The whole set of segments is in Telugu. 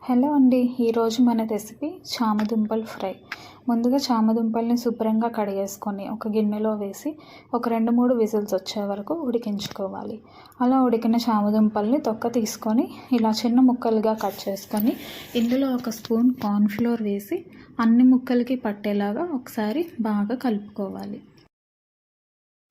హలో అండి, ఈరోజు మన రెసిపీ చామదుంపల ఫ్రై. ముందుగా చామదుంపల్ని శుభ్రంగా కడిగేసుకొని ఒక గిన్నెలో వేసి ఒక 2-3 విజిల్స్ వచ్చే వరకు ఉడికించుకోవాలి. అలా ఉడికిన చామదుంపల్ని తొక్క తీసుకొని ఇలా చిన్న ముక్కలుగా కట్ చేసుకొని ఇందులో ఒక స్పూన్ కార్న్ఫ్లోర్ వేసి అన్ని ముక్కలకి పట్టేలాగా ఒకసారి బాగా కలుపుకోవాలి.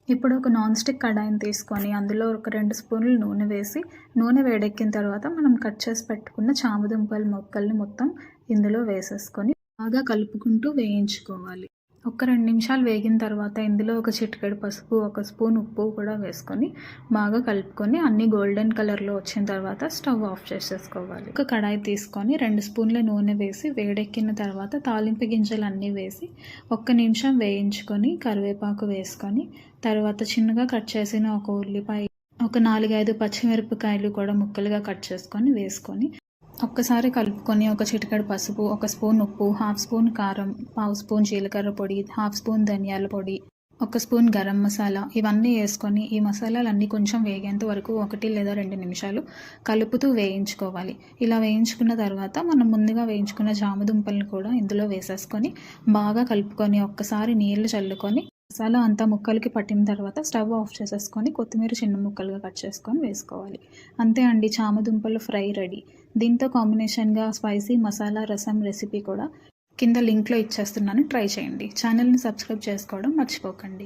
ఇప్పుడు ఒక నాన్ స్టిక్ కడాయిని తీసుకొని అందులో ఒక 2 స్పూన్లు నూనె వేసి నూనె వేడెక్కిన తర్వాత మనం కట్ చేసి పెట్టుకున్న చామదుంపల ముక్కల్ని మొత్తం ఇందులో వేసేసుకొని బాగా కలుపుకుంటూ వేయించుకోవాలి. ఒక 2 నిమిషాలు వేగిన తర్వాత ఇందులో ఒక చిటికెడు పసుపు, ఒక స్పూన్ ఉప్పు కూడా వేసుకొని బాగా కలుపుకొని అన్నీ గోల్డెన్ కలర్లో వచ్చిన తర్వాత స్టవ్ ఆఫ్ చేసేసుకోవాలి. ఒక కడాయి తీసుకొని 2 స్పూన్ల నూనె వేసి వేడెక్కిన తర్వాత తాలింపు గింజలు అన్నీ వేసి 1 నిమిషం వేయించుకొని కరివేపాకు వేసుకొని తర్వాత చిన్నగా కట్ చేసిన ఒక ఉల్లిపాయ, ఒక 4-5 పచ్చిమిరపకాయలు కూడా ముక్కలుగా కట్ చేసుకొని వేసుకొని ఒక్కసారి కలుపుకొని ఒక చిటికెడు పసుపు, ఒక స్పూన్ ఉప్పు, 1/2 స్పూన్ కారం, 1/2 స్పూన్ జీలకర్ర పొడి, 1/2 స్పూన్ ధనియాల పొడి, 1 స్పూన్ గరం మసాలా ఇవన్నీ వేసుకొని ఈ మసాలాలన్నీ కొంచెం వేగేంత వరకు 1 లేదా 2 నిమిషాలు కలుపుతూ వేయించుకోవాలి. ఇలా వేయించుకున్న తర్వాత మనం ముందుగా వేయించుకున్న చామదుంపలను కూడా ఇందులో వేసేసుకొని బాగా కలుపుకొని ఒక్కసారి నీళ్లు చల్లుకొని మసాలా అంతా ముక్కలకి పట్టిన తర్వాత స్టవ్ ఆఫ్ చేసేసుకొని కొత్తిమీర చిన్న ముక్కలుగా కట్ చేసుకొని వేసుకోవాలి. అంతే అండి, చామదుంపలు ఫ్రై రెడీ. దీంతో కాంబినేషన్గా స్పైసీ మసాలా రసం రెసిపీ కూడా కింద లింక్లో ఇచ్చేస్తున్నాను, ట్రై చేయండి. ఛానల్ని సబ్స్క్రైబ్ చేసుకోవడం మర్చిపోకండి.